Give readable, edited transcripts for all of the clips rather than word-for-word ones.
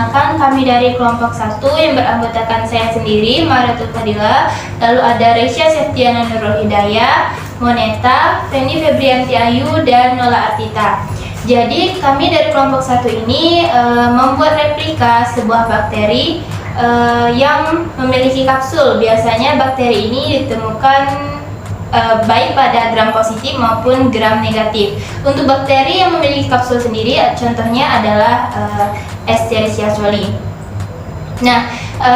Perkenalkan, kami dari kelompok 1 yang beranggotakan saya sendiri, Maratul Fadila, lalu ada Resya Septiana Nurul Hidayah, Moneta, Feni Febrianti Ayu, dan Nola Artita. Jadi kami dari kelompok 1 ini membuat replika sebuah bakteri yang memiliki kapsul. Biasanya bakteri ini ditemukan baik pada gram positif maupun gram negatif. Untuk bakteri yang memiliki kapsul sendiri, contohnya adalah Escherichia coli. Nah,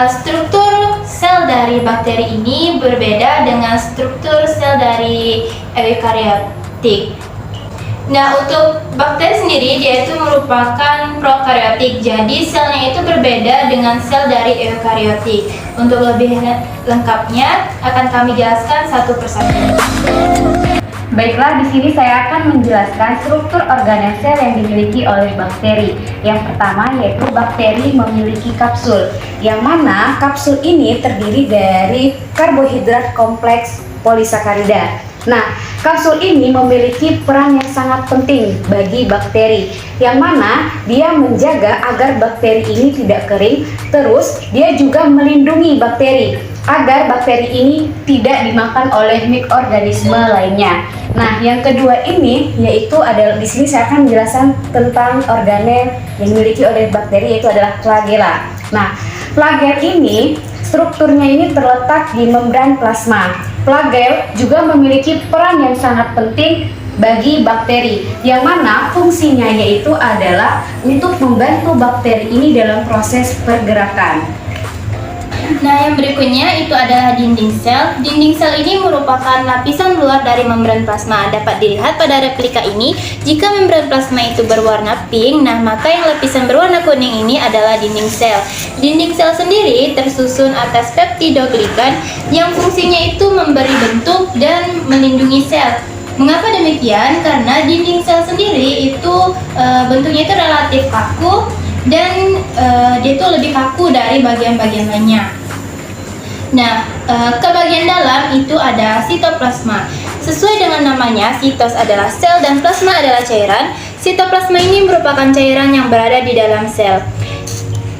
struktur sel dari bakteri ini berbeda dengan struktur sel dari eukariotik. Nah, untuk bakteri sendiri dia itu merupakan prokariotik. Jadi selnya itu berbeda dengan sel dari eukariotik. Untuk lebih lengkapnya akan kami jelaskan satu persatu. Baiklah, di sini saya akan menjelaskan struktur organel sel yang dimiliki oleh bakteri. Yang pertama yaitu bakteri memiliki kapsul, yang mana kapsul ini terdiri dari karbohidrat kompleks polisakarida. Nah, kapsul ini memiliki peran yang sangat penting bagi bakteri, yang mana dia menjaga agar bakteri ini tidak kering, terus dia juga melindungi bakteri agar bakteri ini tidak dimakan oleh mikroorganisme lainnya. Nah, yang kedua ini yaitu adalah di sini saya akan menjelaskan tentang organel yang dimiliki oleh bakteri, yaitu adalah flagela. Nah, flagel ini strukturnya ini terletak di membran plasma. Flagel juga memiliki peran yang sangat penting bagi bakteri, yang mana fungsinya yaitu adalah untuk membantu bakteri ini dalam proses pergerakan. Nah, yang berikutnya itu adalah dinding sel. Dinding sel ini merupakan lapisan luar dari membran plasma. Dapat dilihat pada replika ini, jika membran plasma itu berwarna pink, nah maka yang lapisan berwarna kuning ini adalah dinding sel. Dinding sel sendiri tersusun atas peptidoglikan yang fungsinya itu memberi bentuk dan melindungi sel. Mengapa demikian? Karena dinding sel sendiri itu bentuknya itu relatif kaku dan dia itu lebih kaku dari bagian-bagian lainnya. Nah, ke bagian dalam itu ada sitoplasma. Sesuai dengan namanya, sitos adalah sel dan plasma adalah cairan. Sitoplasma ini merupakan cairan yang berada di dalam sel.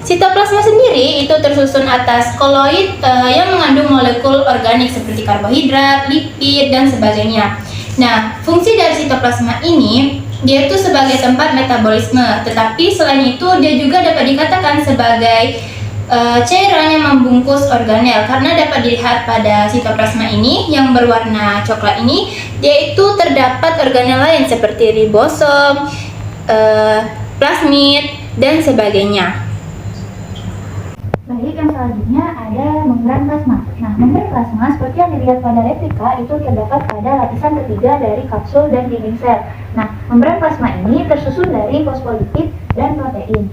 Sitoplasma sendiri itu tersusun atas koloid yang mengandung molekul organik seperti karbohidrat, lipid, dan sebagainya. Nah, fungsi dari sitoplasma ini dia itu sebagai tempat metabolisme, tetapi selain itu dia juga dapat dikatakan sebagai cairan yang membungkus organel, karena dapat dilihat pada sitoplasma ini yang berwarna coklat ini, dia itu terdapat organel lain seperti ribosom, plasmid, dan sebagainya. Baik, yang selanjutnya ada membran plasma. Nah, membran plasma seperti yang dilihat pada replika itu terdapat pada lapisan ketiga dari kapsul dan dinding sel. Nah, membran plasma ini tersusun dari fosfolipid dan protein.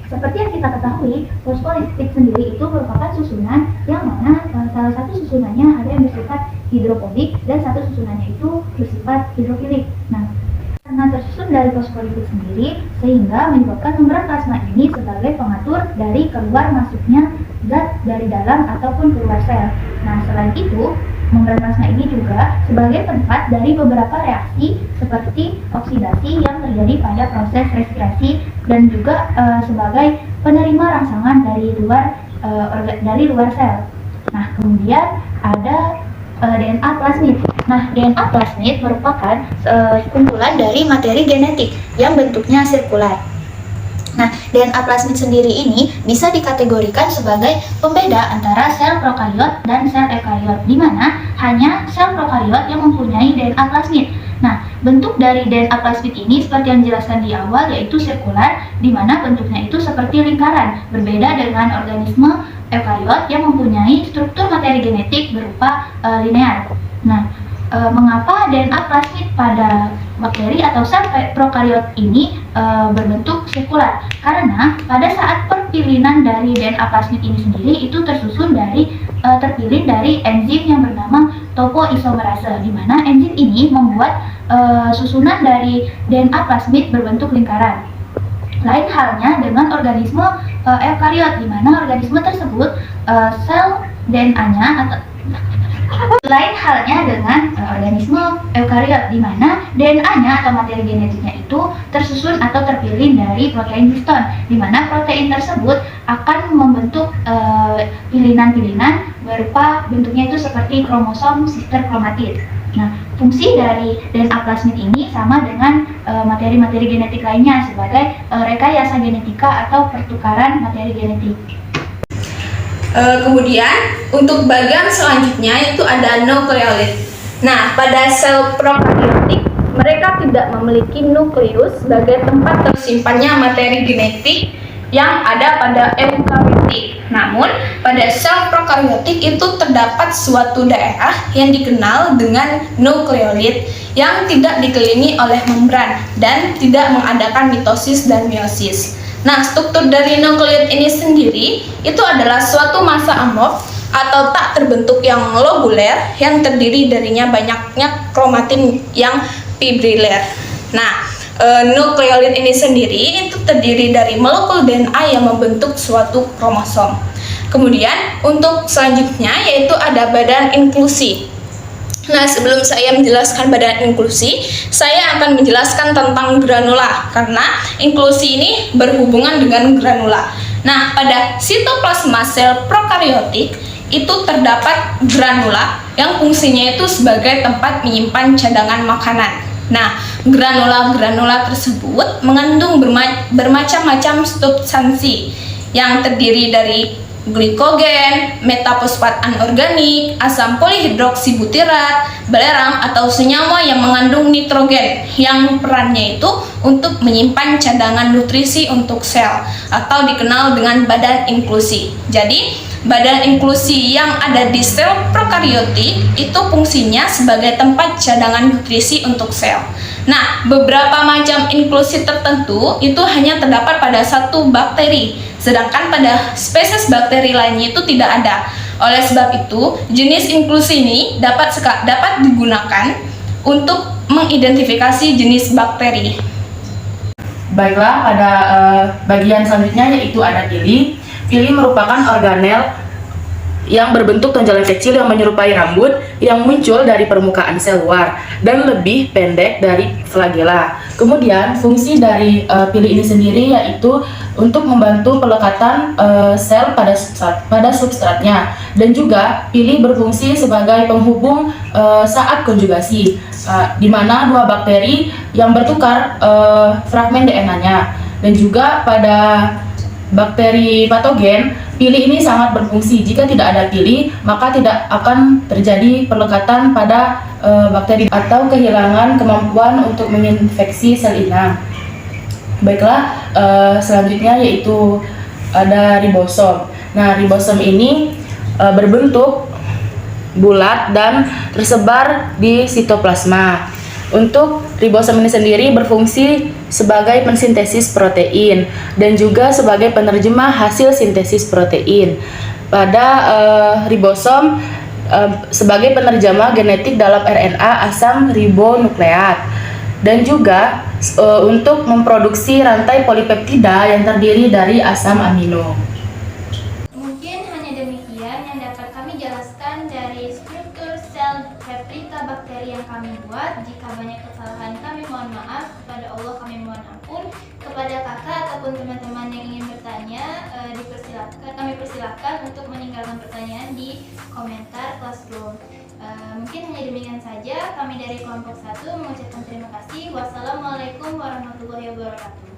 Seperti yang kita ketahui, fosfolipid sendiri itu merupakan susunan yang mana salah satu susunannya ada yang bersifat hidrofobik dan satu susunannya itu bersifat hidrofilik. Nah, karena tersusun dari fosfolipid sendiri, sehingga menyebabkan membran plasma ini sebagai pengatur dari keluar masuknya zat dari dalam ataupun keluar sel. Nah, selain itu, membran plasma ini juga sebagai tempat dari beberapa reaksi seperti oksidasi yang terjadi pada proses respirasi dan juga sebagai penerima rangsangan dari luar sel. Nah, kemudian ada DNA plasmid. Nah, DNA plasmid merupakan kumpulan dari materi genetik yang bentuknya sirkular. Nah, DNA plasmid sendiri ini bisa dikategorikan sebagai pembeda antara sel prokariot dan sel eukariot, di mana hanya sel prokariot yang mempunyai DNA plasmid. Nah, bentuk dari DNA plasmid ini seperti yang dijelaskan di awal yaitu sirkular, di mana bentuknya itu seperti lingkaran, berbeda dengan organisme eukariot yang mempunyai struktur materi genetik berupa linear. Nah, mengapa DNA plasmid pada bakteri atau sel prokariot ini berbentuk sirkular? Karena pada saat perpilinan dari DNA plasmid ini sendiri itu terpilih dari enzim yang bernama topoisomerase, di mana enzim ini membuat susunan dari DNA plasmid berbentuk lingkaran. Lain halnya dengan organisme eukariot, di mana organisme tersebut sel DNA-nya Lain halnya dengan organisme eukariot, di mana DNA-nya atau materi genetiknya itu tersusun atau terpilih dari protein histon, di mana protein tersebut akan membentuk pilihan-pilihan berupa bentuknya itu seperti kromosom sister kromatid. Nah, fungsi dari DNA plasmid ini sama dengan materi-materi genetik lainnya sebagai rekayasa genetika atau pertukaran materi genetik. Kemudian untuk bagian selanjutnya itu ada nukleolit. Nah, pada sel prokariotik mereka tidak memiliki nukleus sebagai tempat tersimpannya materi genetik yang ada pada eukariotik. Namun, pada sel prokariotik itu terdapat suatu daerah yang dikenal dengan nukleolit yang tidak dikelilingi oleh membran dan tidak mengadakan mitosis dan meiosis. Nah, struktur dari nukleolit ini sendiri itu adalah suatu massa amorf atau tak terbentuk yang lobuler yang terdiri darinya banyaknya kromatin yang fibriller. Nah, nukleolit ini sendiri itu terdiri dari molekul DNA yang membentuk suatu kromosom. Kemudian untuk selanjutnya yaitu ada badan inklusi. Nah, sebelum saya menjelaskan badan inklusi, saya akan menjelaskan tentang granula karena inklusi ini berhubungan dengan granula. Nah, pada sitoplasma sel prokariotik itu terdapat granula yang fungsinya itu sebagai tempat menyimpan cadangan makanan. Nah, granula-granula tersebut mengandung bermacam-macam substansi yang terdiri dari glikogen, metafosfat anorganik, asam polihidroksibutirat, belerang atau senyawa yang mengandung nitrogen yang perannya itu untuk menyimpan cadangan nutrisi untuk sel atau dikenal dengan badan inklusi. Jadi, badan inklusi yang ada di sel prokariotik itu fungsinya sebagai tempat cadangan nutrisi untuk sel. Nah, beberapa macam inklusi tertentu itu hanya terdapat pada satu bakteri, sedangkan pada spesies bakteri lainnya itu tidak ada. Oleh sebab itu, jenis inklusi ini dapat digunakan untuk mengidentifikasi jenis bakteri. Baiklah, pada bagian selanjutnya yaitu ada pili. Pili merupakan organel yang berbentuk tonjolan kecil yang menyerupai rambut yang muncul dari permukaan sel luar dan lebih pendek dari flagela. Kemudian fungsi dari pili ini sendiri yaitu untuk membantu pelekatan sel pada substratnya, dan juga pili berfungsi sebagai penghubung saat konjugasi, di mana dua bakteri yang bertukar fragmen DNA-nya. Dan juga pada bakteri patogen, pili ini sangat berfungsi. Jika tidak ada pili, maka tidak akan terjadi pelekatan pada bakteri atau kehilangan kemampuan untuk menginfeksi sel inang. Baiklah, selanjutnya yaitu ada ribosom. Nah, ribosom ini berbentuk bulat dan tersebar di sitoplasma. Untuk ribosom ini sendiri berfungsi sebagai pensintesis protein dan juga sebagai penerjemah hasil sintesis protein. Pada ribosom sebagai penerjemah genetik dalam RNA asam ribonukleat, dan juga untuk memproduksi rantai polipeptida yang terdiri dari asam amino. Mungkin hanya demikian yang dapat kami jelaskan dari struktur sel replika bakteri yang kami buat. Jika banyak kesalahan kami mohon maaf, kepada Allah kami mohon ampun. Kepada kakak ataupun teman-teman yang ingin bertanya, kami persilahkan untuk meninggalkan pertanyaan di komentar Classroom. Mungkin hanya demikian saja. Kami dari kelompok 1 mengucapkan terima kasih. Wassalamualaikum warahmatullahi wabarakatuh.